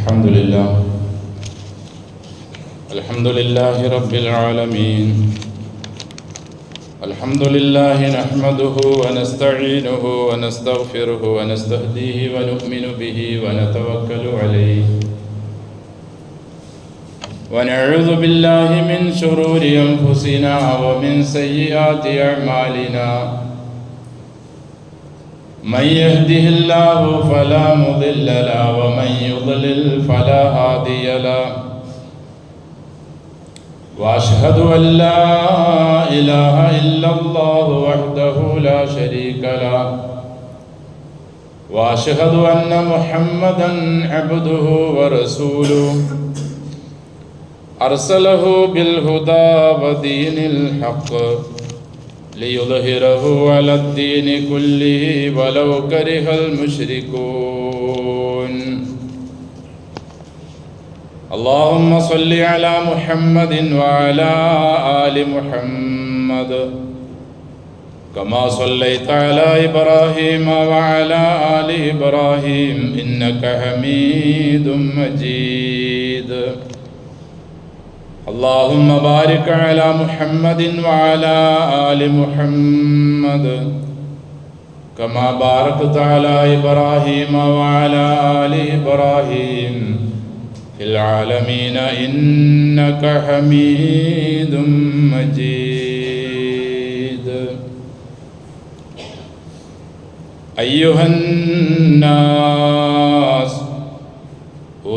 الحمد لله رب العالمين. الحمد لله نحمده ونستعينه ونستغفره ونستهديه ونؤمن به ونتوكل عليه ونعوذ بالله من شرور أنفسنا ومن سيئات أعمالنا. من يهده الله فلا مضل له ومن يضلل فلا هادي له. وأشهد أن لا إله إلا الله وحده لا شريك له. وأشهد أن محمدا عبده ورسوله أرسله بالهدى ودين الحق ليظهره على الدين كله ولو كره المشركون. اللهم صل على محمد وعلى آل محمد كما صليت على إبراهيم وعلى آل إبراهيم إنك حميد مجيد. اللهم بارك على محمد وعلى آل محمد كما باركت على إبراهيم وعلى آل إبراهيم في العالمين إنك حميد مجيد. أيها الناس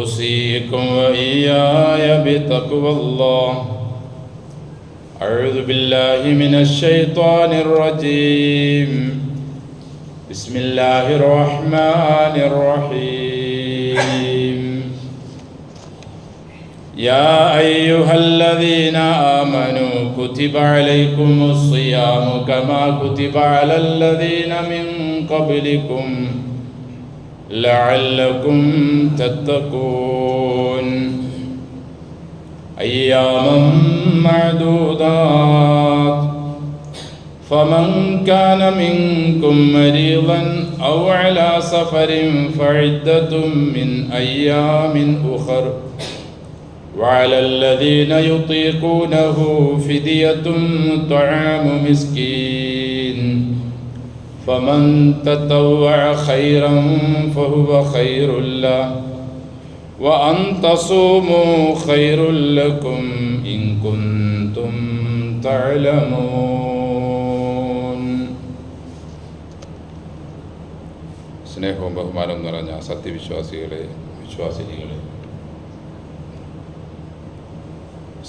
أوصيكم وإياي بتقوى الله. أعوذ بالله من الشيطان الرجيم. بسم الله الرحمن الرحيم. يا أيها الذين آمنوا كتب عليكم الصيام كما كتب على الذين من قبلكم لعلكم تتقون. أياما معدودات. فمن كان منكم مريضا أو على سفر فعدة من أيام أخر. وعلى الذين يطيقونه فدية طعام مسكين. فمن تطوع خيرا فهو خير له وأن تصوموا خير لكم إن كنتم تعلمون. സ്നേഹവും ബഹുമാനവും നിറഞ്ഞ സത്യവിശ്വാസികളെ, വിശ്വാസിനികളെ,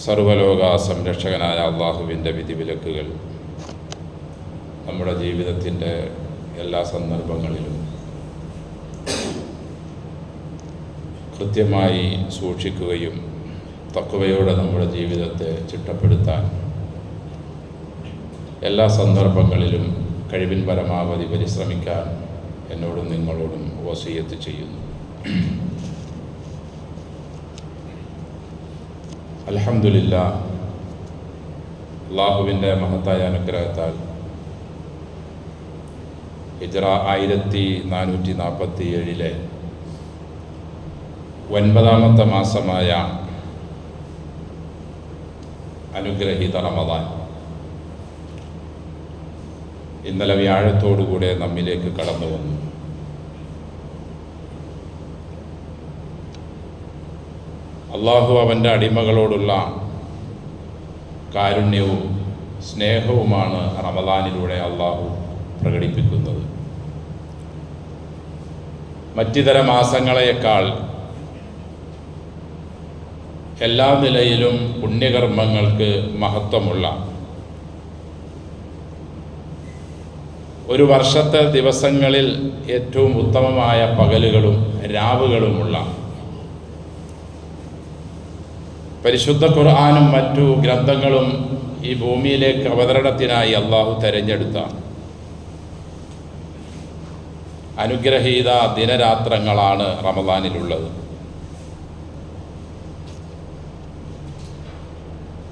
സർവലോക സംരക്ഷകനായ അള്ളാഹുവിൻ്റെ വിധിവിലക്കുകൾ നമ്മുടെ ജീവിതത്തിൻ്റെ എല്ലാ സന്ദർഭങ്ങളിലും കൃത്യമായി സൂക്ഷിക്കുകയും തഖ്വയോടെ നമ്മുടെ ജീവിതത്തെ ചിട്ടപ്പെടുത്താൻ എല്ലാ സന്ദർഭങ്ങളിലും കഴിവിൻ പരമാവധി പരിശ്രമിക്കാൻ എന്നോടും നിങ്ങളോടും വസിയത്ത് ചെയ്യുന്നു. അൽഹംദുലില്ലാഹ്, അള്ളാഹുവിൻ്റെ മഹത്തായ അനുഗ്രഹത്താൽ ഹിജ്റ 1447 9-ാമത്തെ മാസമായ അനുഗ്രഹീത റമദാൻ ഇന്നലെ വ്യാഴത്തോടുകൂടെ നമ്മിലേക്ക് കടന്നു വന്നു. അള്ളാഹു അവൻ്റെ അടിമകളോടുള്ള കാരുണ്യവും സ്നേഹവുമാണ് റമദാനിലൂടെ അള്ളാഹു പ്രകടിപ്പിക്കുന്നത്. മറ്റിതര മാസങ്ങളെക്കാൾ എല്ലാ നിലയിലും പുണ്യകർമ്മങ്ങൾക്ക് മഹത്വമുള്ള ഒരു വർഷത്തെ ദിവസങ്ങളിൽ ഏറ്റവും ഉത്തമമായ പകലുകളും രാവുകളുമുള്ള പരിശുദ്ധ ഖുർആനും മറ്റു ഗ്രന്ഥങ്ങളും ഈ ഭൂമിയിലേക്ക് അവതരണത്തിനായി അള്ളാഹു തെരഞ്ഞെടുത്ത അനുഗ്രഹീത ദിനരാത്രങ്ങളാണ് റമദാനിലുള്ളത്.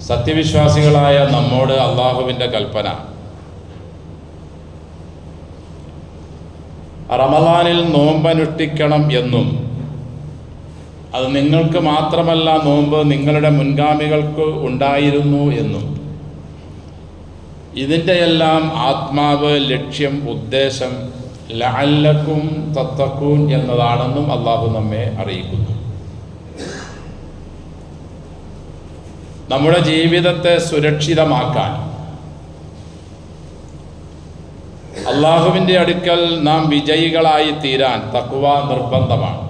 സത്യവിശ്വാസികളായ നമ്മോട് അള്ളാഹുവിൻ്റെ കൽപ്പന റമദാനിൽ നോമ്പനുഷ്ഠിക്കണം എന്നും അത് നിങ്ങൾക്ക് മാത്രമല്ല നോമ്പ് നിങ്ങളുടെ മുൻഗാമികൾക്ക് ഉണ്ടായിരുന്നു എന്നും ഇതിൻ്റെ എല്ലാം ആത്മാവ്, ലക്ഷ്യം, ഉദ്ദേശം ലഅല്ലക്കും തത്തഖൂൻ എന്നതാണെന്നും അള്ളാഹു നമ്മെ അറിയിക്കുന്നു. നമ്മുടെ ജീവിതത്തെ സുരക്ഷിതമാക്കാൻ അള്ളാഹുവിൻ്റെ അടുക്കൽ നാം വിജയികളായി തീരാൻ തഖ്വ നിർബന്ധമാണ്.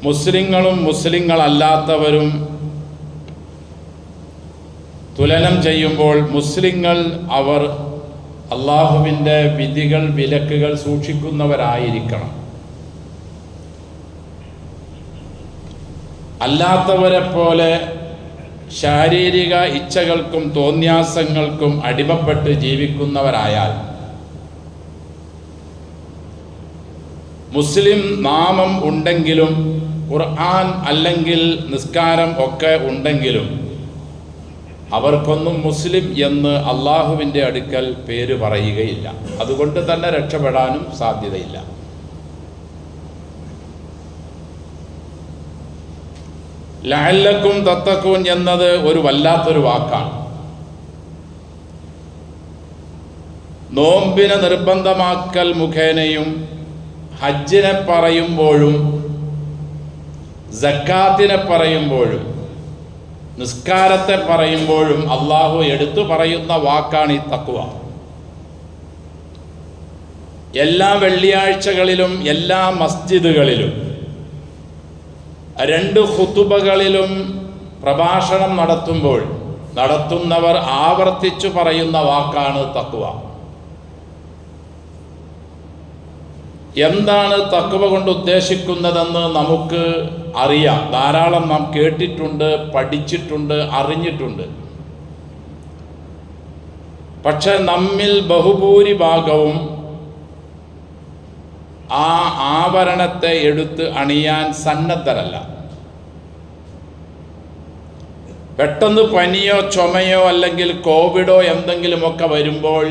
മുസ്ലിങ്ങളും മുസ്ലിങ്ങളല്ലാത്തവരും തുലനം ചെയ്യുമ്പോൾ മുസ്ലിങ്ങൾ അവർ അള്ളാഹുവിൻ്റെ വിധികൾ, വിലക്കുകൾ സൂക്ഷിക്കുന്നവരായിരിക്കണം. അല്ലാത്തവരെ പോലെ ശാരീരിക ഇച്ഛകൾക്കും തോന്യാസങ്ങൾക്കും അടിമപ്പെട്ട് ജീവിക്കുന്നവരായാൽ മുസ്ലിം നാമം ഉണ്ടെങ്കിലും ഖുർആൻ അല്ലെങ്കിൽ നിസ്കാരം ഒക്കെ ഉണ്ടെങ്കിലും അവർക്കൊന്നും മുസ്ലിം എന്ന് അള്ളാഹുവിൻ്റെ അടുക്കൽ പേര് പറയുകയില്ല. അതുകൊണ്ട് തന്നെ രക്ഷപ്പെടാനും സാധ്യതയില്ല. ലഅല്ലക്കും തത്തഖൂൻ എന്നത് ഒരു വല്ലാത്തൊരു വാക്കാണ്. നോമ്പിനെ നിർബന്ധമാക്കൽ മുഖേനയും ഹജ്ജിനെ പറയുമ്പോഴും സക്കാത്തിനെ പറയുമ്പോഴും നിസ്കാരത്തെ പറയുമ്പോഴും അള്ളാഹു എടുത്തു പറയുന്ന വാക്കാണ് ഈ തഖ്വ. എല്ലാ വെള്ളിയാഴ്ചകളിലും എല്ലാ മസ്ജിദുകളിലും 2 ഖുതുബകളിലും പ്രഭാഷണം നടത്തുന്നവർ ആവർത്തിച്ചു പറയുന്ന വാക്കാണ് തഖ്വ. എന്താണ് തഖ്വ കൊണ്ട് ഉദ്ദേശിക്കുന്നതെന്ന് നമുക്ക് അറിയാം. ധാരാളം നാം കേട്ടിട്ടുണ്ട്, പഠിച്ചിട്ടുണ്ട്, അറിഞ്ഞിട്ടുണ്ട്. പക്ഷെ നമ്മിൽ ബഹുഭൂരിഭാഗവും ആ ആവരണത്തെ എടുത്ത് അണിയാൻ സന്നദ്ധരല്ല. പെട്ടെന്ന് പനിയോ ചുമയോ അല്ലെങ്കിൽ കോവിഡോ എന്തെങ്കിലുമൊക്കെ വരുമ്പോൾ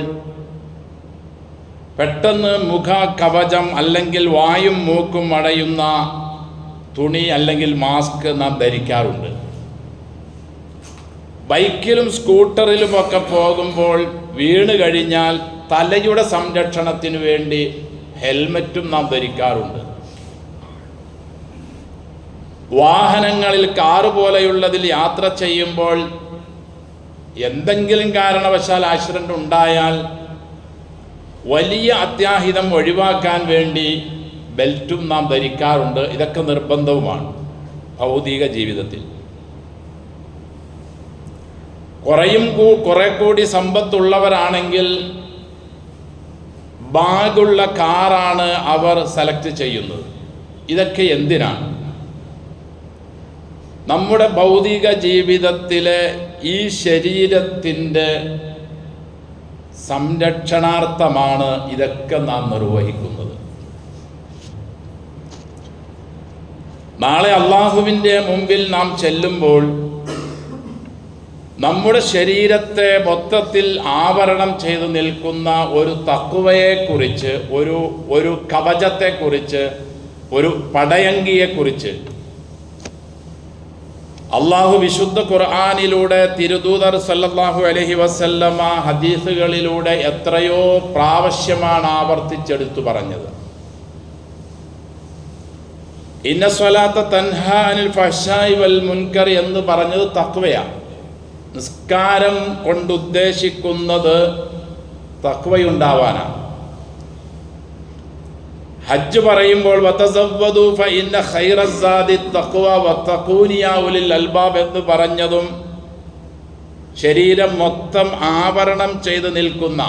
പെട്ടെന്ന് മുഖ കവചം അല്ലെങ്കിൽ വായും മൂക്കും അടയുന്ന തുണി അല്ലെങ്കിൽ മാസ്ക് നാം ധരിക്കാറുണ്ട്. ബൈക്കിലും സ്കൂട്ടറിലുമൊക്കെ പോകുമ്പോൾ വീണ് കഴിഞ്ഞാൽ തലയുടെ സംരക്ഷണത്തിന് വേണ്ടി ഹെൽമറ്റും നാം ധരിക്കാറുണ്ട്. വാഹനങ്ങളിൽ കാറ് പോലെയുള്ളതിൽ യാത്ര ചെയ്യുമ്പോൾ എന്തെങ്കിലും കാരണവശാൽ ആക്സിഡന്റ് ഉണ്ടായാൽ വലിയ അത്യാഹിതം ഒഴിവാക്കാൻ വേണ്ടി ബെൽറ്റും നാം ധരിക്കാറുണ്ട്. ഇതൊക്കെ നിർബന്ധവുമാണ് ഭൗതിക ജീവിതത്തിൽ. കുറെ കൂടി സമ്പത്തുള്ളവരാണെങ്കിൽ ബാഗുള്ള കാറാണ് അവർ സെലക്ട് ചെയ്യുന്നത്. ഇതൊക്കെ എന്തിനാണ്? നമ്മുടെ ഭൗതിക ജീവിതത്തിലെ ഈ ശരീരത്തിൻ്റെ സംരക്ഷണാർത്ഥമാണ് ഇതൊക്കെ നാം നിർവഹിക്കുന്നത്. നാളെ അള്ളാഹുവിൻ്റെ മുമ്പിൽ നാം ചെല്ലുമ്പോൾ നമ്മുടെ ശരീരത്തെ മൊത്തത്തിൽ ആവരണം ചെയ്തു നിൽക്കുന്ന ഒരു തഖ്വയെക്കുറിച്ച്, ഒരു കവചത്തെക്കുറിച്ച്, ഒരു പടയങ്കിയെക്കുറിച്ച് അള്ളാഹു വിശുദ്ധ ഖുർആനിലൂടെ, തിരുദൂതർ സല്ലല്ലാഹു അലൈഹി വസല്ലമ ഹദീസുകളിലൂടെ എത്രയോ പ്രാവശ്യമാണ് ആവർത്തിച്ചെടുത്തു പറഞ്ഞത്. ഇന്ന സ്വലാത്ത തൻഹാ അനിൽ ഫഹ്ശാഇ വൽ മുൻകർ എന്ന് പറഞ്ഞത് തഖ്വയാണ്. നിസ്കാരം കൊണ്ടുദ്ദേശിക്കുന്നത് തഖ്വയുണ്ടാവാനാണ്. ഹജ്ജ് പറയുമ്പോൾ വതസവ്വദു ഫഇന്ന ഖൈറസ്സാദി തഖ്വ വത്തഖൂനി യാ ഉലിൽ അൽബാബ് എന്ന് പറഞ്ഞതും ശരീരം മൊത്തം ആവരണം ചെയ്ത് നിൽക്കുന്ന,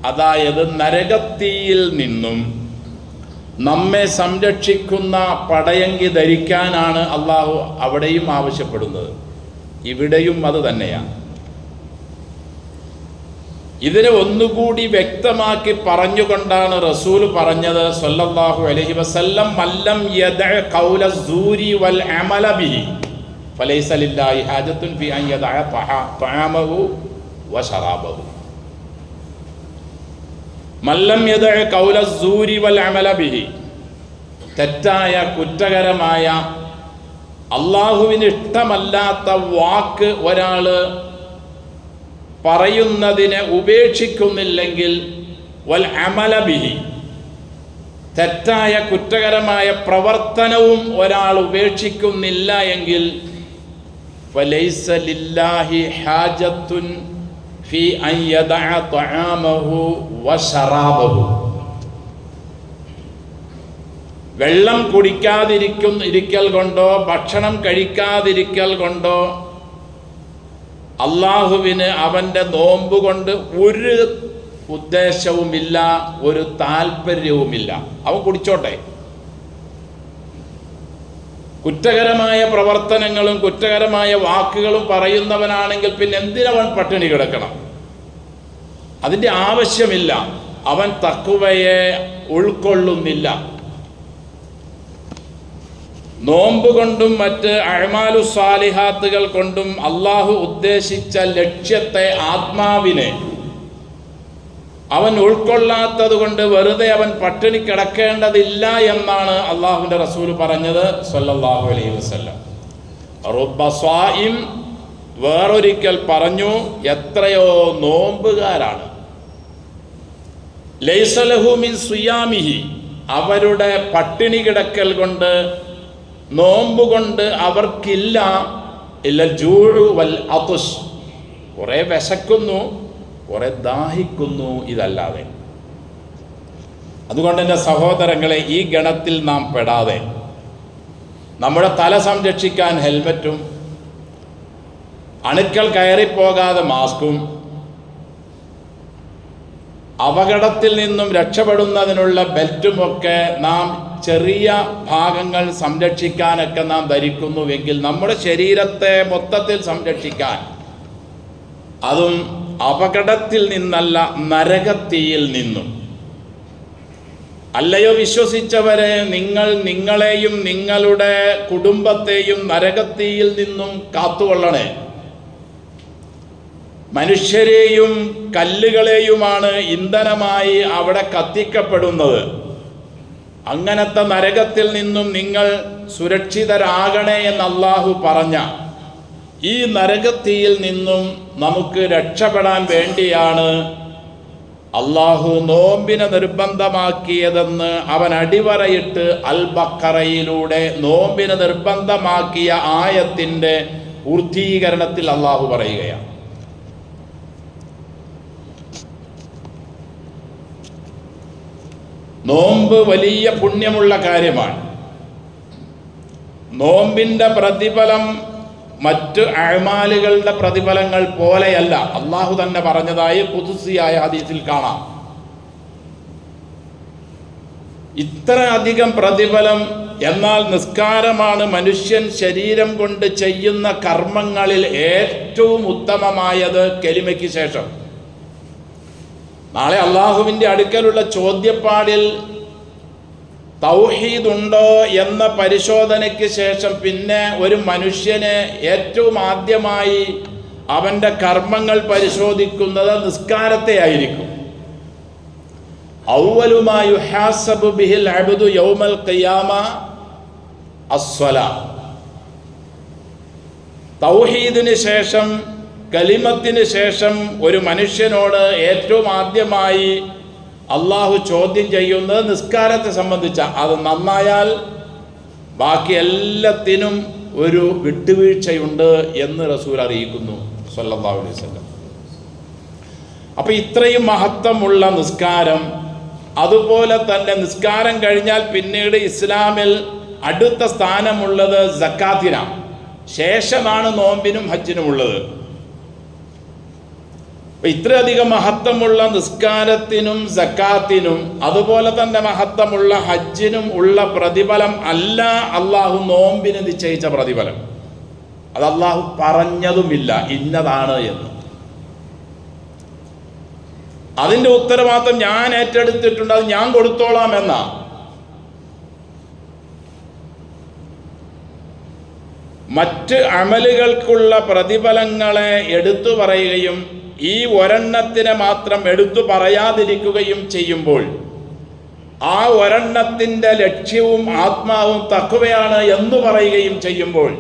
അതായത് നരകത്തീയിൽ നിന്നും നമ്മെ സംരക്ഷിക്കുന്ന പടയങ്കി ധരിക്കാനാണ് അള്ളാഹു അവിടെയും ആവശ്യപ്പെടുന്നത്. ഇവിടെയും അത് തന്നെയാണ്. ഇതിനെ ഒന്നുകൂടി വ്യക്തമാക്കി പറഞ്ഞുകൊണ്ടാണ് റസൂൽ പറഞ്ഞത് സല്ലല്ലാഹു അലൈഹി വസല്ലം, മല്ലം യദഅ ഖൗല സൂരി വൽ അമല ബിഹി ഫലൈസ ലില്ലാഹി ഹാജത്തുൻ ഫി അൻ യദഅ തആമഹു വശറാബഹു. മല്ലം യദഅ ഖൗല സൂരി വൽ അമല ബിഹി, തെറ്റായ കുറ്റകരമായ അള്ളാഹുവിന് ഇഷ്ടമല്ലാത്ത വാക്ക് ഒരാൾ പറയുന്നതിനെ ഉപേക്ഷിക്കുന്നില്ലെങ്കിൽ, വൽ അമല ബിഹി, തെറ്റായ കുറ്റകരമായ പ്രവർത്തനവും ഒരാൾ ഉപേക്ഷിക്കുന്നില്ല എങ്കിൽ, ഫലൈസ ലില്ലാഹി ഹാജത്തുൻ ഫി അൻ യദഅ തആമഹു വശറാബഹു, വെള്ളം കുടിക്കാതിരിക്കൽ കൊണ്ടോ ഭക്ഷണം കഴിക്കാതിരിക്കൽ കൊണ്ടോ അള്ളാഹുവിന് അവൻ്റെ നോമ്പ് കൊണ്ട് ഒരു ഉദ്ദേശവുമില്ല, ഒരു താല്പര്യവുമില്ല. അവൻ കുടിച്ചോട്ടെ. കുറ്റകരമായ പ്രവർത്തനങ്ങളും കുറ്റകരമായ വാക്കുകളും പറയുന്നവനാണെങ്കിൽ പിന്നെ എന്തിനവൻ പട്ടിണി കിടക്കണം? അതിൻ്റെ ആവശ്യമില്ല. അവൻ തഖ്വയെ ഉൾക്കൊള്ളുന്നില്ല. നോമ്പ് കൊണ്ടും മറ്റ് അഅ്മാലു സാലിഹാത്തുകൾ കൊണ്ടും അള്ളാഹു ഉദ്ദേശിച്ച ലക്ഷ്യത്തെ, ആത്മാവിനെ അവൻ ഉൾക്കൊള്ളാത്തത് കൊണ്ട് വെറുതെ അവൻ പട്ടിണി കിടക്കേണ്ടതില്ല എന്നാണ് അള്ളാഹുവിൻ്റെ റസൂൽ പറഞ്ഞത് സല്ലല്ലാഹു അലൈഹി വസല്ലം. റുബ്ബ സ്വായിം, വേറൊരിക്കൽ പറഞ്ഞു, എത്രയോ നോമ്പുകാരാണ്, ലൈസ ലഹു മിൻ സിയാമിഹി, അവരുടെ പട്ടിണി കിടക്കൽ കൊണ്ട്, നോമ്പ് കൊണ്ട് അവർക്കില്ല, ഇല്ലൽ ജൂഉ വൽ അതുശ്, കുറെ വിശക്കുന്നു, കുറെ ദാഹിക്കുന്നു, ഇതല്ലാതെ. അതുകൊണ്ട് എൻ്റെ സഹോദരങ്ങളെ, ഈ ഗണത്തിൽ നാം പെടാതെ നമ്മുടെ തല സംരക്ഷിക്കാൻ ഹെൽമറ്റും, അണുക്കൾ കയറിപ്പോകാതെ മാസ്കും, അപകടത്തിൽ നിന്നും രക്ഷപ്പെടുന്നതിനുള്ള ബെൽറ്റുമൊക്കെ നാം ചെറിയ ഭാഗങ്ങൾ സംരക്ഷിക്കാനൊക്കെ നാം ധരിക്കുന്നുവെങ്കിൽ, നമ്മുടെ ശരീരത്തെ മൊത്തത്തിൽ സംരക്ഷിക്കാൻ, അതും അപകടത്തിൽ നിന്നല്ല, നരകത്തീയിൽ നിന്നും. അല്ലയോ വിശ്വസിച്ചവരെ, നിങ്ങൾ നിങ്ങളെയും നിങ്ങളുടെ കുടുംബത്തെയും നരകത്തീയിൽ നിന്നും കാത്തുകൊള്ളണേ. മനുഷ്യരെയും കല്ലുകളെയുമാണ് ഇന്ധനമായി അവിടെ കത്തിക്കപ്പെടുന്നത്. അങ്ങനത്തെ നരകത്തിൽ നിന്നും നിങ്ങൾ സുരക്ഷിതരാകണേ എന്ന് അള്ളാഹു പറഞ്ഞ ഈ നരകത്തീയിൽ നിന്നും നമുക്ക് രക്ഷപ്പെടാൻ വേണ്ടിയാണ് അള്ളാഹു നോമ്പിനെ നിർബന്ധമാക്കിയതെന്ന് അവൻ അടിവരയിട്ട് അൽ ബഖറയിലൂടെ നോമ്പിനെ നിർബന്ധമാക്കിയ ആയത്തിൻ്റെ പൂർത്തീകരണത്തിൽ അള്ളാഹു പറയുകയാണ്. നോമ്പ് വലിയ പുണ്യമുള്ള കാര്യമാണ്. നോമ്പിൻ്റെ പ്രതിഫലം മറ്റ് അഅ്മാലുകളുടെ പ്രതിഫലങ്ങൾ പോലെയല്ല. അള്ളാഹു തന്നെ പറഞ്ഞതായി ഖുദ്സിയായ ഹദീസിൽ കാണാം. ഇത്ര അധികം പ്രതിഫലം, എന്നാൽ നിസ്കാരമാണ് മനുഷ്യൻ ശരീരം കൊണ്ട് ചെയ്യുന്ന കർമ്മങ്ങളിൽ ഏറ്റവും ഉത്തമമായത് കെലിമയ്ക്ക് ശേഷം. നാളെ അള്ളാഹുവിൻ്റെ അടുക്കലുള്ള ചോദ്യപ്പാടിൽ തൗഹീദ് ഉണ്ടോ എന്ന പരിശോധനയ്ക്ക് ശേഷം പിന്നെ ഒരു മനുഷ്യന് ഏറ്റവും ആദ്യമായി അവൻ്റെ കർമ്മങ്ങൾ പരിശോധിക്കുന്നത് നിസ്കാരത്തെ ആയിരിക്കും. അവ്വലു മാ യുഹാസബു ബിഹിൽ അബ്ദു യൗമൽ ഖിയാമ അസ്സലാ. തൗഹീദിന് ശേഷം, കലിമത്തിന് ശേഷം ഒരു മനുഷ്യനോട് ഏറ്റവും ആദ്യമായി അള്ളാഹു ചോദ്യം ചെയ്യുന്നത് നിസ്കാരത്തെ സംബന്ധിച്ച. അത് നന്നായാൽ ബാക്കി എല്ലാത്തിനും ഒരു വിട്ടുവീഴ്ചയുണ്ട് എന്ന് റസൂൽ അറിയിക്കുന്നു സല്ലല്ലാഹു അലൈഹി വസല്ലം. അപ്പോൾ ഇത്രയും മഹത്വമുള്ള നിസ്കാരം, അതുപോലെ തന്നെ നിസ്കാരം കഴിഞ്ഞാൽ പിന്നീട് ഇസ്ലാമിൽ അടുത്ത സ്ഥാനമുള്ളത് സക്കാത്തിനാണ്. ശേഷമാണ് നോമ്പിനും ഹജ്ജിനും ഉള്ളത്. ഇത്രയധികം മഹത്വമുള്ള നിസ്കാരത്തിനും സക്കാത്തിനും അതുപോലെ തന്നെ മഹത്വമുള്ള ഹജ്ജിനും ഉള്ള പ്രതിഫലം അല്ല അള്ളാഹു നോമ്പിന് നിശ്ചയിച്ച പ്രതിഫലം. അത് അള്ളാഹു പറഞ്ഞതുമില്ല ഇന്നതാണ് എന്ന്. അതിൻ്റെ ഉത്തരവാദിത്വം ഞാൻ ഏറ്റെടുത്തിട്ടുണ്ട്, അത് ഞാൻ കൊടുത്തോളാം എന്നാ. മറ്റ് അമലുകൾക്കുള്ള പ്രതിഫലങ്ങളെ എടുത്തു പറയുകയും ഈ ഒരെണ്ണത്തിനെ മാത്രം എടുത്തു പറയാതിരിക്കുകയും ചെയ്യുമ്പോൾ, ആ ഒരെണ്ണത്തിൻ്റെ ലക്ഷ്യവും ആത്മാവും തഖ്വയാണ് എന്ന് പറയുകയും ചെയ്യുമ്പോൾ,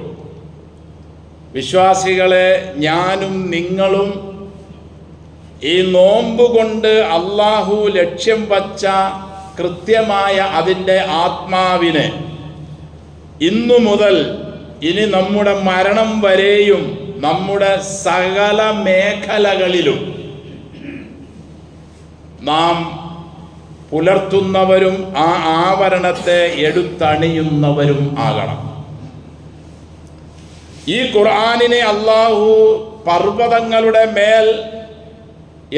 വിശ്വാസികളെ, ഞാനും നിങ്ങളും ഈ നോമ്പ് കൊണ്ട് അള്ളാഹു ലക്ഷ്യം വച്ച കൃത്യമായ അതിൻ്റെ ആത്മാവിനെ ഇന്നു മുതൽ ഇനി നമ്മുടെ മരണം വരെയും നമ്മുടെ സകല മേഖലകളിലും നാം പുലർത്തുന്നവരും ആ ആവരണത്തെ എടുത്തണിയുന്നവരും ആകണം. ഈ ഖുർആനിനെ അള്ളാഹു പർവ്വതങ്ങളുടെ മേൽ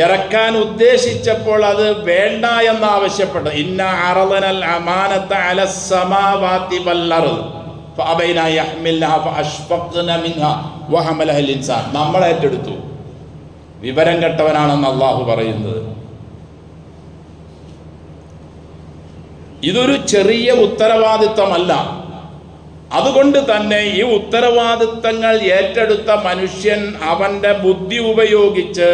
ഇറക്കാൻ ഉദ്ദേശിച്ചപ്പോൾ അത് വേണ്ട എന്ന് ആവശ്യപ്പെട്ടു. ഇന്ന അറളനൽ അമാനത അലസ് സമാവാതി വൽ അർദ് ഫഅബൈന യഹ്മിൽനാ ഫഅഷ്ഫഖ്ന മിൻഹാ വഹമലഹ അൽ ഇൻസാൻ. നമ്മൾ ഏറ്റെടുത്തു. വിവരം കെട്ടവനാണെന്ന് അള്ളാഹു പറയുന്നത്. ഇതൊരു ചെറിയ ഉത്തരവാദിത്തമല്ല. അതുകൊണ്ട് തന്നെ ഈ ഉത്തരവാദിത്തങ്ങൾ ഏറ്റെടുത്ത മനുഷ്യൻ അവൻ്റെ ബുദ്ധി ഉപയോഗിച്ച്,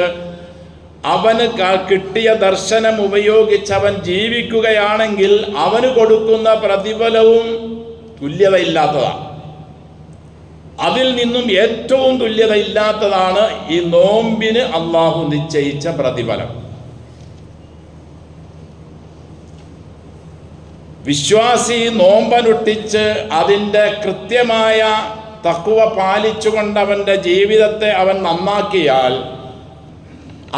അവന് കിട്ടിയ ദർശനം ഉപയോഗിച്ച് അവൻ ജീവിക്കുകയാണെങ്കിൽ അവന് കൊടുക്കുന്ന പ്രതിഫലവും തുല്യതയില്ലാത്തതാണ്. അതിൽ നിന്നും ഏറ്റവും തുല്യതയില്ലാത്തതാണ് ഈ നോമ്പിന് അള്ളാഹു നിശ്ചയിച്ച പ്രതിഫലം. വിശ്വാസി നോമ്പനുഷ്ഠിച്ച് അതിൻ്റെ കൃത്യമായ തഖ്വ പാലിച്ചുകൊണ്ട് അവൻ്റെ ജീവിതത്തെ അവൻ നന്നാക്കിയാൽ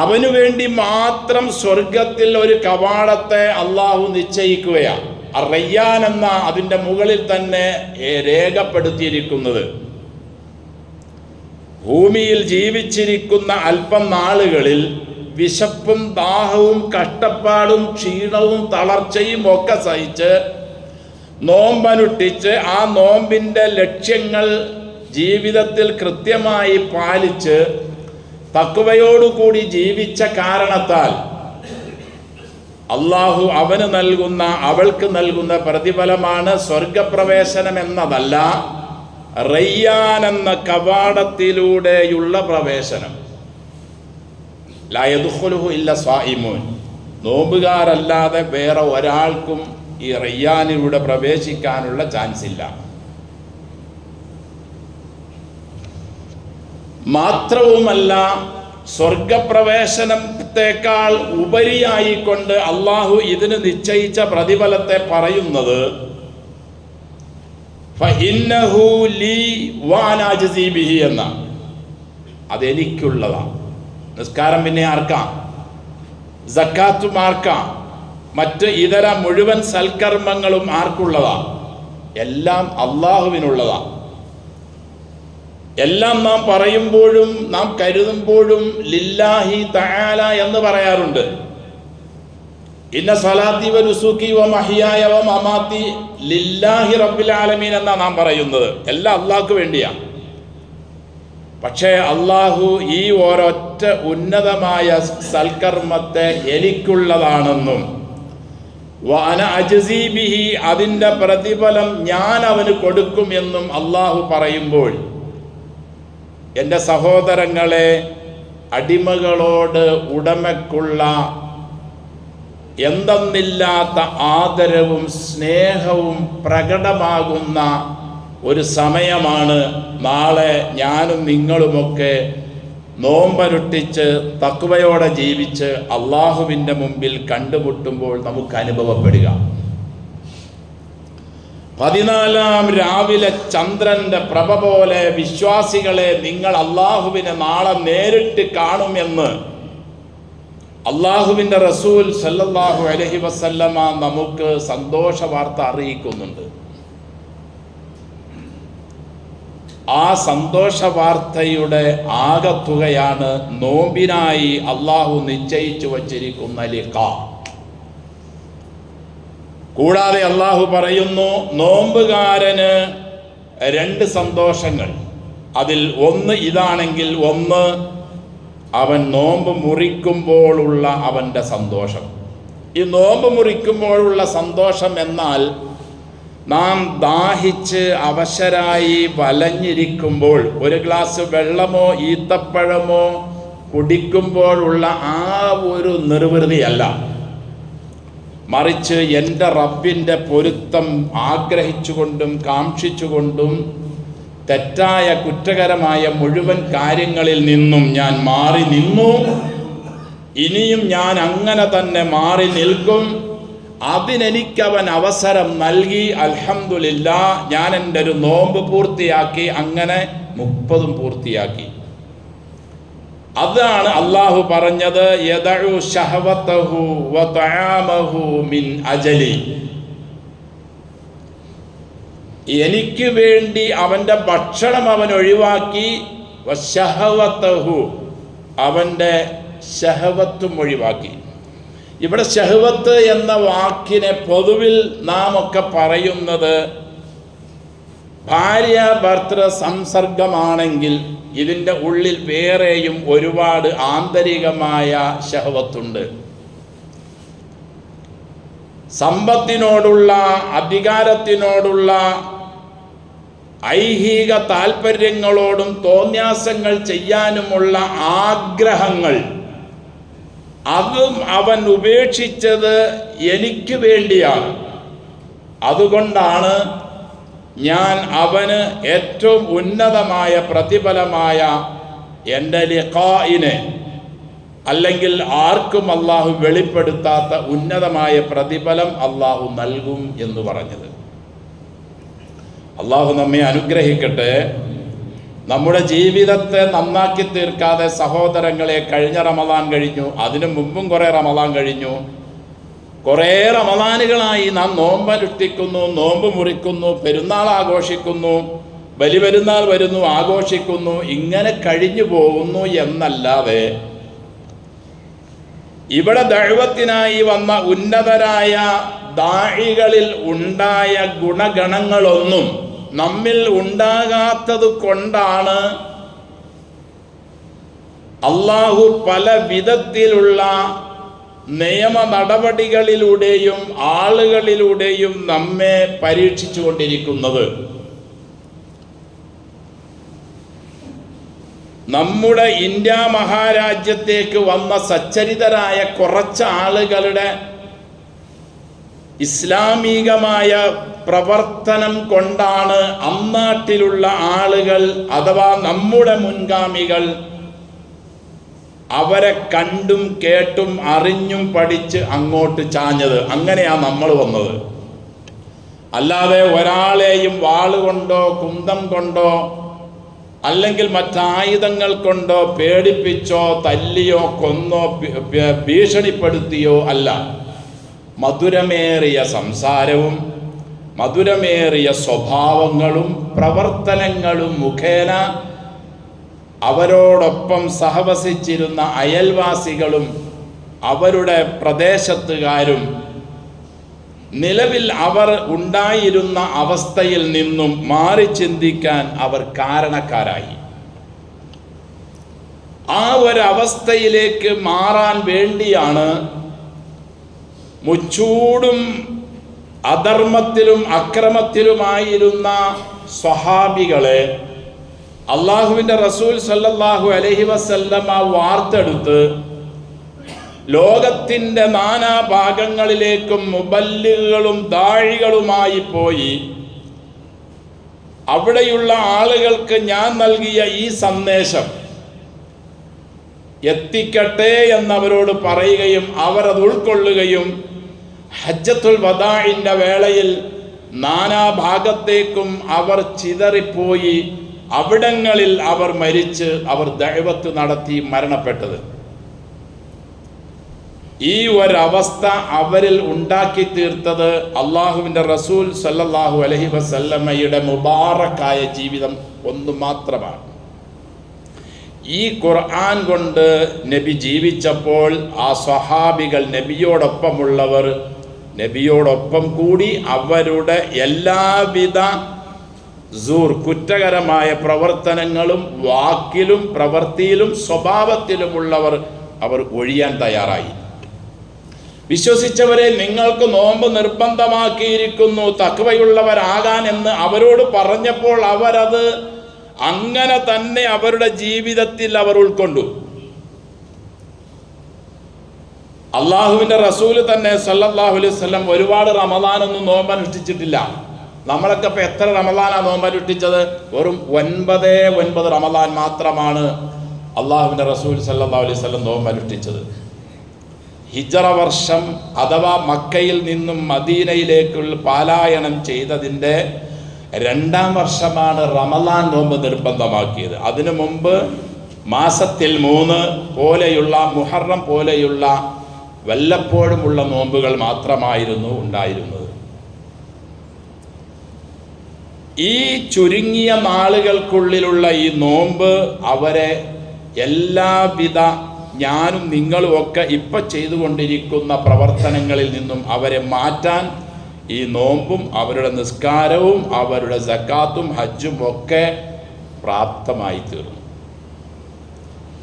അവനു വേണ്ടി മാത്രം സ്വർഗത്തിൽ ഒരു കവാടത്തെ അള്ളാഹു നിശ്ചയിക്കുകയാണ്. റയ്യാൻ എന്ന അതിൻ്റെ മുകളിൽ തന്നെ രേഖപ്പെടുത്തിയിരിക്കുന്നത്, ഭൂമിയിൽ ജീവിച്ചിരിക്കുന്ന അല്പം നാളുകളിൽ വിശപ്പും ദാഹവും കഷ്ടപ്പാടും ക്ഷീണവും തളർച്ചയും ഒക്കെ സഹിച്ച് നോമ്പനുഷ്ഠിച്ച് ആ നോമ്പിൻ്റെ ലക്ഷ്യങ്ങൾ ജീവിതത്തിൽ കൃത്യമായി പാലിച്ച് തഖ്വയോടുകൂടി ജീവിച്ച കാരണത്താൽ അള്ളാഹു അവന് നൽകുന്ന, അവൾക്ക് നൽകുന്ന പ്രതിഫലമാണ് സ്വർഗപ്രവേശനം എന്നതല്ല, റയ്യാൻ എന്ന കവാടത്തിലൂടെയുള്ള പ്രവേശനം. ലാ യദ്ഖുലുഹു ഇല്ല സ്വായിമൂൻ. നോമ്പുകാരല്ലാതെ വേറെ ഒരാൾക്കും ഈ റയ്യാനിലൂടെ പ്രവേശിക്കാനുള്ള ചാൻസ് ഇല്ല. മാത്രവുമല്ല, സ്വർഗപ്രവേശനത്തെക്കാൾ ഉപരിയായിക്കൊണ്ട് അള്ളാഹു ഇതിന് നിശ്ചയിച്ച പ്രതിഫലത്തെ പറയുന്നത് ഫഇന്നഹു ലീ വഅനാ അജ്സീ ബിഹി എന്ന, അതെനിക്കുള്ളതാണ്. നിസ്കാരം പിന്നെ ആർക്കാം, സക്കാത്തും ആർക്കാം, മറ്റ് ഇതര മുഴുവൻ സൽക്കർമ്മങ്ങളും ആർക്കുള്ളതാണ്? എല്ലാം അള്ളാഹുവിനുള്ളതാണ്. എല്ലാം നാം പറയുമ്പോഴും നാം കരുതുമ്പോഴും ലില്ലാഹി തആല എന്ന് പറയാറുണ്ട്. ഇന്ന സ്വലാത്തി വ നുസുക്കി വ മഹ്യായ വ മമാത്തി ലില്ലാഹി റബ്ബിൽ ആലമീൻ എന്നാണ് നാം പറയുന്നത്. എല്ലാം അള്ളാഹ്ക്ക് വേണ്ടിയാണ്. പക്ഷേ അള്ളാഹു ഈ ഒരൊറ്റ ഉന്നതമായ സൽക്കർമ്മത്തെ എനിക്കുള്ളതാണെന്നും വഅന അജ്സീ ബിഹി, അതിൻ്റെ പ്രതിഫലം ഞാൻ അവന് കൊടുക്കുമെന്നും അള്ളാഹു പറയുമ്പോൾ, എൻ്റെ സഹോദരങ്ങളെ, അടിമകളോട് ഉടമയ്ക്കുള്ള എന്തെന്നില്ലാത്ത ആദരവും സ്നേഹവും പ്രകടമാകുന്ന ഒരു സമയമാണ് നാളെ ഞാനും നിങ്ങളുമൊക്കെ നോമ്പനുഷ്ഠിച്ച് തഖ്വയോടെ ജീവിച്ച് അള്ളാഹുവിൻ്റെ മുമ്പിൽ കണ്ടുമുട്ടുമ്പോൾ നമുക്ക് അനുഭവപ്പെടുക. 14-ാം രാവിലെ ചന്ദ്രൻ്റെ പ്രഭ പോലെ വിശ്വാസികളെ, നിങ്ങൾ അള്ളാഹുവിനെ നാളെ നേരിട്ട് കാണുമെന്ന് അള്ളാഹുവിൻ്റെ റസൂൽ സല്ലല്ലാഹു അലൈഹി വസല്ലമ നമുക്ക് സന്തോഷ വാർത്ത അറിയിക്കുന്നുണ്ട്. ആ സന്തോഷ വാർത്തയുടെ ആകത്തുകയാണ് നോമ്പിനായി അള്ളാഹു നിശ്ചയിച്ചു വച്ചിരിക്കുന്ന ലിഖാ. കൂടാതെ അള്ളാഹു പറയുന്നു, നോമ്പുകാരന് 2 സന്തോഷങ്ങൾ. അതിൽ ഒന്ന് ഇതാണെങ്കിൽ, ഒന്ന് അവൻ നോമ്പ് മുറിക്കുമ്പോഴുള്ള അവൻ്റെ സന്തോഷം. ഈ നോമ്പ് മുറിക്കുമ്പോഴുള്ള സന്തോഷം എന്നാൽ, നാം ദാഹിച്ച് അവശരായി വലഞ്ഞിരിക്കുമ്പോൾ ഒരു ഗ്ലാസ് വെള്ളമോ ഈത്തപ്പഴമോ കുടിക്കുമ്പോഴുള്ള ആ ഒരു നിർവൃതിയല്ല, മറിച്ച് എൻ്റെ റബ്ബിൻ്റെ പൊരുത്തം ആഗ്രഹിച്ചുകൊണ്ടും കാക്ഷിച്ചുകൊണ്ടും തെറ്റായ കുറ്റകരമായ മുഴുവൻ കാര്യങ്ങളിൽ നിന്നും ഞാൻ മാറി നിന്നു. ഇനിയും ഞാൻ അങ്ങനെ തന്നെ മാറി നിൽക്കും. അതിനെനിക്കവൻ അവസരം നൽകി. അൽഹംദുലില്ലാഹ്, ഞാൻ എൻ്റെ ഒരു നോമ്പ് പൂർത്തിയാക്കി. അങ്ങനെ 30 പൂർത്തിയാക്കി. അതാണ് അള്ളാഹു പറഞ്ഞത്, യദഉ ശഹവതഹു വതആമഹു മിൻ അജലി. എനിക്ക് വേണ്ടി അവൻ്റെ ഭക്ഷണം അവൻ ഒഴിവാക്കി, വശഹവതഹു, അവൻ്റെ ശഹവത്തും ഒഴിവാക്കി. ഇവിടെ ശഹവത്ത് എന്ന വാക്കിനെ പൊതുവിൽ നാം ഒക്കെ പറയുന്നത് ഭാര്യ ഭർത്തൃ സംസർഗമാണെങ്കിൽ ഇതിൻ്റെ ഉള്ളിൽ വേറെയും ഒരുപാട് ആന്തരികമായ ശഹവത്തുണ്ട്. സമ്പത്തിനോടുള്ള, അധികാരത്തിനോടുള്ള, ഐഹിക താല്പര്യങ്ങളോടും തോന്യാസങ്ങൾ ചെയ്യാനുമുള്ള ആഗ്രഹങ്ങൾ, അതും അവൻ ഉപേക്ഷിച്ചത് എനിക്ക് വേണ്ടിയാണ്. അതുകൊണ്ടാണ് ഞാൻ അവന് ഏറ്റവും ഉന്നതമായ പ്രതിഫലമായ എൻ്റെ ലിഖാഇനെ, അല്ലെങ്കിൽ ആർക്കും അള്ളാഹു വെളിപ്പെടുത്താത്ത ഉന്നതമായ പ്രതിഫലം അള്ളാഹു നൽകും എന്ന് പറഞ്ഞത്. അള്ളാഹു നമ്മെ അനുഗ്രഹിക്കട്ടെ. നമ്മുടെ ജീവിതത്തെ നന്നാക്കി തീർക്കാതെ സഹോദരങ്ങളെ, കഴിഞ്ഞ റമദാൻ കഴിഞ്ഞു, അതിനു മുമ്പും കുറേ റമദാൻ കഴിഞ്ഞു. കുറേ റമദാനുകളായി നാം നോമ്പനുഷ്ഠിക്കുന്നു, നോമ്പ് മുറിക്കുന്നു, പെരുന്നാൾ ആഘോഷിക്കുന്നു, ബലിപെരുന്നാൾ വരുന്നു, ആഘോഷിക്കുന്നു, ഇങ്ങനെ കഴിഞ്ഞു പോകുന്നു എന്നല്ലാതെ ഇവിടെ ദഅവത്തിനായി വന്ന ഉന്നതരായ ദാഇകളിൽ ഉണ്ടായ ഗുണഗണങ്ങളൊന്നും നമ്മിൽ ഉണ്ടാകാത്തത് കൊണ്ടാണ് അള്ളാഹു പല വിധത്തിലുള്ള നിയമ നടപടികളിലൂടെയും ആളുകളിലൂടെയും നമ്മെ പരീക്ഷിച്ചു കൊണ്ടിരിക്കുന്നത്. നമ്മുടെ ഇന്ത്യ മഹാരാജ്യത്തേക്ക് വന്ന സച്ചരിതരായ കുറച്ച് ആളുകളുടെ ഇസ്ലാമികമായ പ്രവർത്തനം കൊണ്ടാണ് അന്നാട്ടിലുള്ള ആളുകൾ അഥവാ നമ്മുടെ മുൻഗാമികൾ അവരെ കണ്ടും കേട്ടും അറിഞ്ഞും പഠിച്ച് അങ്ങോട്ട് ചാഞ്ഞത്. അങ്ങനെയാ നമ്മൾ വന്നത്. അല്ലാതെ ഒരാളെയും വാളുകൊണ്ടോ കുന്തം കൊണ്ടോ അല്ലെങ്കിൽ മറ്റായുധങ്ങൾ കൊണ്ടോ പേടിപ്പിച്ചോ തല്ലിയോ കൊന്നോ ഭീഷണിപ്പെടുത്തിയോ അല്ല. മധുരമേറിയ സംസാരവും മധുരമേറിയ സ്വഭാവങ്ങളും പ്രവർത്തനങ്ങളും മുഖേന അവരോടൊപ്പം സഹവസിച്ചിരുന്ന അയൽവാസികളും അവരുടെ പ്രദേശത്തുകാരും നിലവിൽ അവർ ഉണ്ടായിരുന്ന അവസ്ഥയിൽ നിന്നും മാറി ചിന്തിക്കാൻ അവർ കാരണക്കാരായി. ആ ഒരവസ്ഥയിലേക്ക് മാറാൻ വേണ്ടിയാണ് മുച്ചൂടും അധർമ്മത്തിലും അക്രമത്തിലുമായിരുന്ന സ്വഹാബികളെ അള്ളാഹുവിൻ്റെ റസൂൽ സല്ലല്ലാഹു അലൈഹി വസല്ലമ വാർത്തെടുത്ത് ലോകത്തിൻ്റെ നാനാഭാഗങ്ങളിലേക്കും മുബല്ലിഗുകളും ദാഴികളുമായി പോയി അവിടെയുള്ള ആളുകൾക്ക് ഞാൻ നൽകിയ ഈ സന്ദേശം എത്തിക്കട്ടെ എന്നവരോട് പറയുകയും അവർ അത് ഉൾക്കൊള്ളുകയും ഹജ്ജത്തുൽ വദാഇൻ്റെ വേളയിൽ നാനാഭാഗത്തേക്കും അവർ ചിതറിപ്പോയി അവിടങ്ങളിൽ അവർ മരിച്ച് അവർ ദഅവത്ത് നടത്തി മരണപ്പെട്ടത്. ഈ ഒരവസ്ഥ അവരിൽ ഉണ്ടാക്കി തീർത്തത് അള്ളാഹുവിൻ്റെ റസൂൽ സല്ലല്ലാഹു അലൈഹി വസല്ലമയുടെ മുബാറക്കായ ജീവിതം ഒന്ന് മാത്രമാണ്. ഈ ഖുർആൻ കൊണ്ട് നബി ജീവിച്ചപ്പോൾ ആ സ്വഹാബികൾ, നബിയോടൊപ്പമുള്ളവർ, നബിയോടൊപ്പം കൂടി അവരുടെ എല്ലാവിധ കുറ്റകരമായ പ്രവർത്തനങ്ങളും വാക്കിലും പ്രവൃത്തിയിലും സ്വഭാവത്തിലുമുള്ളവർ അവർ ഒഴിയാൻ തയ്യാറായി. വിശ്വസിച്ചവരെ, നിങ്ങൾക്ക് നോമ്പ് നിർബന്ധമാക്കിയിരിക്കുന്നു തഖ്വയുള്ളവരാകാൻ എന്ന് അവരോട് പറഞ്ഞപ്പോൾ അവരത് അങ്ങനെ തന്നെ അവരുടെ ജീവിതത്തിൽ അവർ ഉൾക്കൊണ്ടു. അള്ളാഹുവിൻ്റെ റസൂല് തന്നെ സല്ലല്ലാഹു അലൈഹി വസല്ലം ഒരുപാട് റമദാനൊന്നും നോമ്പനുഷ്ഠിച്ചിട്ടില്ല. നമ്മളൊക്കെ ഇപ്പം എത്ര റമദാനാണ് നോമ്പനുഷ്ഠിച്ചത്? വെറും 9 റമദാൻ മാത്രമാണ് അള്ളാഹുവിൻ്റെ റസൂൽ സല്ലല്ലാഹു അലൈഹി വസല്ലം നോമ്പനുഷ്ഠിച്ചത്. ഹിജ്റ വർഷം അഥവാ മക്കയിൽ നിന്നും മദീനയിലേക്കുള്ള പാലായനം ചെയ്തതിൻ്റെ 2-ാം വർഷമാണ് റമദാൻ നോമ്പ് നിർബന്ധമാക്കിയത്. അതിനു മുമ്പ് മാസത്തിൽ 3 പോലെയുള്ള മുഹറം പോലെയുള്ള വല്ലപ്പോഴുമുള്ള നോമ്പുകൾ മാത്രമായിരുന്നു ഉണ്ടായിരുന്നത്. ഈ ചുരുങ്ങിയ നാളുകൾക്കുള്ളിലുള്ള ഈ നോമ്പ് അവരെ എല്ലാവിധ ഞാനും നിങ്ങളും ഒക്കെ ഇപ്പം ചെയ്തുകൊണ്ടിരിക്കുന്ന പ്രവർത്തനങ്ങളിൽ നിന്നും അവരെ മാറ്റാൻ ഈ നോമ്പും അവരുടെ നിസ്കാരവും അവരുടെ സക്കാത്തും ഹജ്ജും ഒക്കെ പ്രാപ്തമായി തീർന്നു.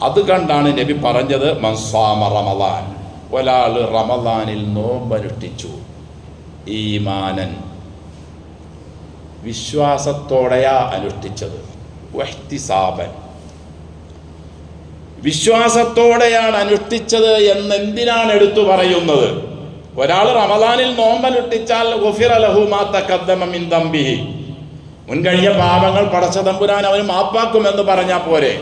അത് കണ്ടാണ് നബി പറഞ്ഞത് മൻസാമ റമദാൻ, ഒരാൾ റമദാനിൽ നോമ്പനുഷ്ഠിച്ചു ഈമാനൻ, വിശ്വാസത്തോടെയാ അനുഷ്ഠിച്ചത്, വഹ്തിസാബൻ, വിശ്വാസത്തോടെയാണ് അനുഷ്ഠിച്ചത് എന്നെന്തിനാണ് എടുത്തു പറയുന്നത്? ഒരാൾ റമദാനിൽ നോമ്പനുഷ്ഠിച്ചാൽ ഗുഫിറ ലഹു മാ തഖദ്ദമ മിൻ ദംബിഹി, മുൻകഴിഞ്ഞ പാപങ്ങൾ പടച്ച തമ്പുരാൻ അവന് മാപ്പാക്കുമെന്ന് പറഞ്ഞാൽ പോരെ?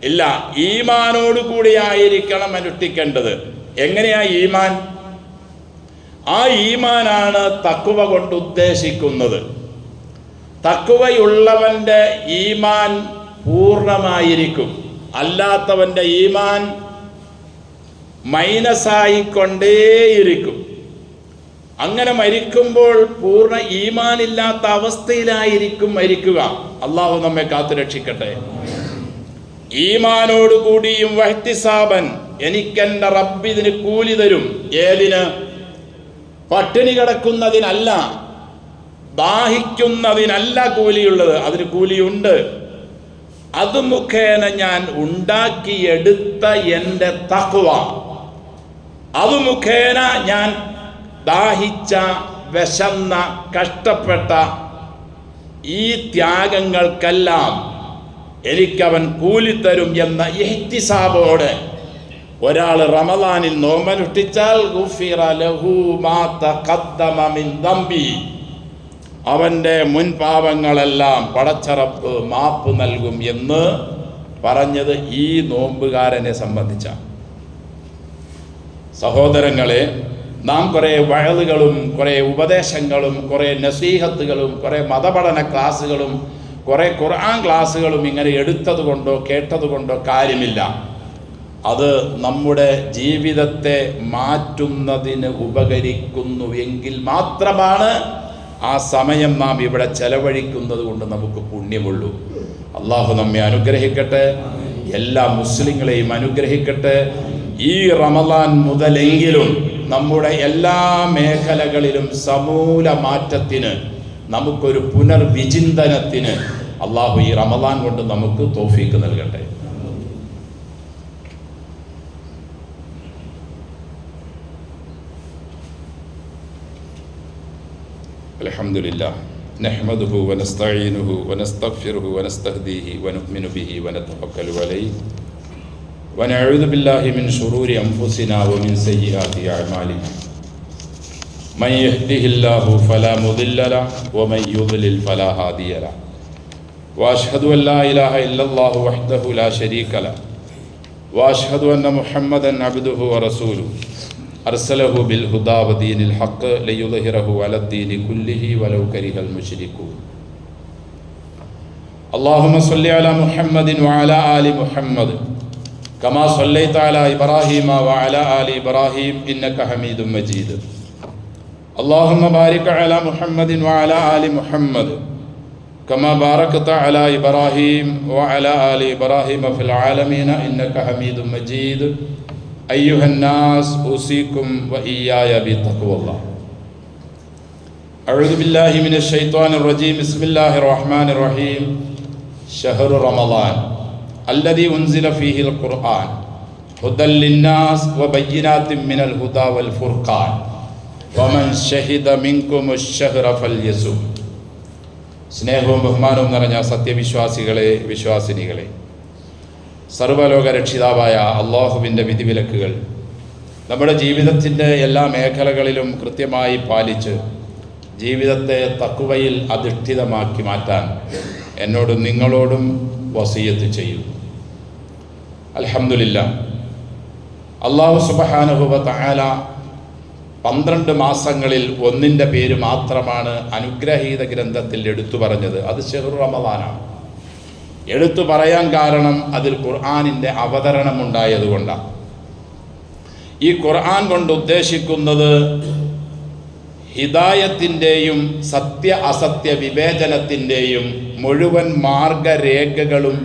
ഇല്ല, ഈമാനോട് കൂടിയായിരിക്കണം അനുഷ്ഠിക്കേണ്ടത്. എങ്ങനെയാ ഈമാൻ? ആ ഈമാനാണ് തഖ്വ കൊണ്ട് ഉദ്ദേശിക്കുന്നത്. തഖ്വയുള്ളവൻ്റെ ഈമാൻ പൂർണ്ണമായിരിക്കും, അല്ലാത്തവൻ്റെ ഈമാൻ മൈനസായിക്കൊണ്ടേയിരിക്കും. അങ്ങനെ മരിക്കുമ്പോൾ പൂർണ്ണ ഈമാനില്ലാത്ത അവസ്ഥയിലായിരിക്കും മരിക്കുക. അള്ളാഹു നമ്മെ കാത്തു രക്ഷിക്കട്ടെ. ഈമാനോടുകൂടിയും വഹ്തിസാബൻ, എനിക്കെൻ്റെ റബ്ബ് ഇതിന് കൂലി തരും. ഏതിന്? പട്ടിണി കിടക്കുന്നതിനല്ല, ദാഹിക്കുന്നതിനല്ല കൂലിയുള്ളത്, അതിന് കൂലിയുണ്ട്. അത് മുഖേന ഞാൻ ഉണ്ടാക്കിയെടുത്ത എൻ്റെ തഖ്വ, അത് മുഖേന ഞാൻ ദാഹിച്ച, വിശന്ന, കഷ്ടപ്പെട്ട ഈ ത്യാഗങ്ങൾക്കെല്ലാം എനിക്കവൻ കൂലി തരും എന്ന ഇഹ്തിസാബോടെ ഒരാൾ റമദാനിൽ നോമ്പനുഷ്ഠിച്ചാൽ ഗുഫിറ ലഹു മാ തഖദ്ദമ മിൻ ദംബി, അവൻ്റെ മുൻ പാപങ്ങളെല്ലാം പടച്ച റബ്ബ് മാപ്പ് നൽകും എന്ന് പറഞ്ഞത് ഈ നോമ്പുകാരനെ സംബന്ധിച്ച. സഹോദരങ്ങളെ, നാം കുറേ വഴലുകളും കുറേ ഉപദേശങ്ങളും കുറേ നസീഹത്തുകളും കുറേ മതപഠന ക്ലാസ്സുകളും കുറേ ഖുർആൻ ക്ലാസ്സുകളും ഇങ്ങനെ എടുത്തത് കൊണ്ടോ കേട്ടത് കൊണ്ടോ കാര്യമില്ല. അത് നമ്മുടെ ജീവിതത്തെ മാറ്റുന്നതിന് ഉപകരിക്കുന്നുവെങ്കിൽ മാത്രമാണ് ആ സമയം നാം ഇവിടെ ചെലവഴിക്കുന്നത് കൊണ്ട് നമുക്ക് പുണ്യമുള്ളൂ. അള്ളാഹു നമ്മെ അനുഗ്രഹിക്കട്ടെ, എല്ലാ മുസ്ലിങ്ങളെയും അനുഗ്രഹിക്കട്ടെ. ഈ റമദാൻ മുതലെങ്കിലും നമ്മുടെ എല്ലാ മേഖലകളിലും സമൂല മാറ്റത്തിന്, നമുക്കൊരു പുനർവിചിന്തനത്തിന് അള്ളാഹു ഈ റമദാൻ കൊണ്ട് നമുക്ക് തൗഫീക്ക് നൽകട്ടെ. അൽഹംദുലില്ലാഹ് നഹ്മദുഹു വനസ്തഈനുഹു വനസ്തഗ്ഫിറുഹു വനസ്തഹ്ദീഹി വനുഅ്മിനു ബിഹി വനതവക്കലു അലൈഹി വനഊദു ബില്ലാഹി മിൻ ശുറൂരി അൻഫുസിനാ വമിൻ സയ്യിആതി അഅ്മാലിനാ മൻ യഹ്ദിഹില്ലാഹു ഫലാ മുദില്ല ലഹു വമൻ യുദ്ലിൽ ഫലാ ഹാദിയ ലഹു വഅശ്ഹദു അൻ ലാ ഇലാഹ ഇല്ലല്ലാഹു വഹ്ദഹു ലാ ശരീക ലഹു വഅശ്ഹദു അന്ന മുഹമ്മദൻ അബ്ദുഹു വറസൂലുഹു അർസലഹു ബിൽ ഹുദാ വദീനിൽ ഹഖ് ലിയുദ്ഹിറഹു അലദ്ദീനി കുല്ലിഹി വലൗ കരിഹൽ മുശ്രികൂൻ. അല്ലാഹുമ്മ സ്വല്ലി അലാ മുഹമ്മദിൻ വഅലാ ആലി മുഹമ്മദ് കമാ സ്വല്ലൈത അലാ ഇബ്രാഹീമ വഅലാ ആലി ഇബ്രാഹീം ഇന്നക ഹമീദും മജീദ്. അല്ലാഹുമ്മ ബാരിക് അലാ മുഹമ്മദിൻ വഅലാ ആലി മുഹമ്മദ് കമാ ബാരക്ത അലാ ഇബ്രാഹീം വഅലാ ആലി ഇബ്രാഹീമ ഫിൽ ആലമീന ഇന്നക ഹമീദും മജീദ്. أيها الناس أوصيكم وإياي بتقوى الله. أعوذ بالله من الشيطان الرجيم. بسم الله الرحمن الرحيم. شهر رمضان الذي أنزل فيه القرآن هدى للناس وبينات من الهدى والفرقان ومن شهد منكم الشهر فليصم. സ്നേഹവും ബഹുമാനവും നിറഞ്ഞ സത്യവിശ്വാസികളെ, വിശ്വാസിനികളെ, സർവ്വലോക രക്ഷിതാവായ അള്ളാഹുവിൻ്റെ വിധിവിലക്കുകൾ നമ്മുടെ ജീവിതത്തിൻ്റെ എല്ലാ മേഖലകളിലും കൃത്യമായി പാലിച്ച് ജീവിതത്തെ തഖ്വയിൽ അധിഷ്ഠിതമാക്കി മാറ്റാൻ എന്നോടും നിങ്ങളോടും വസിയത്ത് ചെയ്യും. അൽഹംദുലില്ലാഹ്, അല്ലാഹു സുബ്ഹാനഹു വ തആല 12 മാസങ്ങളിൽ ഒന്നിൻ്റെ പേര് മാത്രമാണ് അനുഗ്രഹീത ഗ്രന്ഥത്തിൽ എടുത്തു പറഞ്ഞത്. അത് ശഹ്റു റമദാനാണ്. എടുത്തു പറയാൻ കാരണം അതിൽ ഖുർആനിൻ്റെ അവതരണമുണ്ടായതുകൊണ്ടാണ്. ഈ ഖുർആൻ കൊണ്ട് ഉദ്ദേശിക്കുന്നത് ഹിദായത്തിൻ്റെയും സത്യ അസത്യ വിവേചനത്തിൻ്റെയും മുഴുവൻ മാർഗരേഖകളും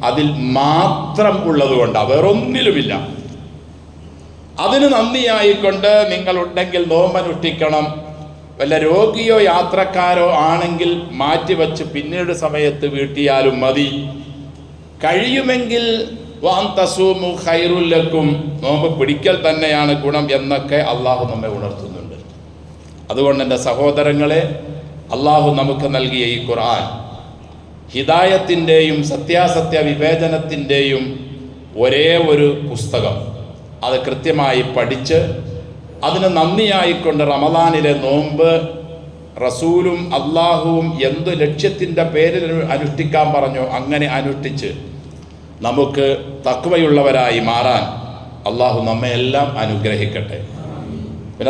അതിൽ മാത്രം ഉള്ളതുകൊണ്ടാണ്, വേറൊന്നിലുമില്ല. അതിന് നന്ദിയായിക്കൊണ്ട് നിങ്ങളുണ്ടെങ്കിൽ നോമ്പനുഷ്ഠിക്കണം. വല്ല രോഗിയോ യാത്രക്കാരോ ആണെങ്കിൽ മാറ്റിവെച്ച് പിന്നീട് സമയത്ത് വീട്ടിയാലും മതി. കഴിയുമെങ്കിൽ വഅൻ തസൂമു ഖൈറുൽ ലക്കും, നോമ്പ് പിടിക്കൽ തന്നെയാണ് ഗുണം എന്നൊക്കെ അള്ളാഹു നമ്മെ ഉണർത്തുന്നുണ്ട്. അതുകൊണ്ട് എൻ്റെ സഹോദരങ്ങളെ, അള്ളാഹു നമുക്ക് നൽകിയ ഈ ഖുർആൻ ഹിദായത്തിൻ്റെയും സത്യാസത്യ വിവേചനത്തിൻ്റെയും ഒരേ ഒരു പുസ്തകം. അത് കൃത്യമായി പഠിച്ച് അതിന് നന്ദിയായിക്കൊണ്ട് റമദാനിലെ നോമ്പ് റസൂലും അള്ളാഹുവും എന്തു ലക്ഷ്യത്തിൻ്റെ പേരിൽ അനുഷ്ഠിക്കാൻ പറഞ്ഞോ അങ്ങനെ അനുഷ്ഠിച്ച് നമുക്ക് തഖ്വയുള്ളവരായി മാറാൻ അള്ളാഹു നമ്മെ എല്ലാം അനുഗ്രഹിക്കട്ടെ.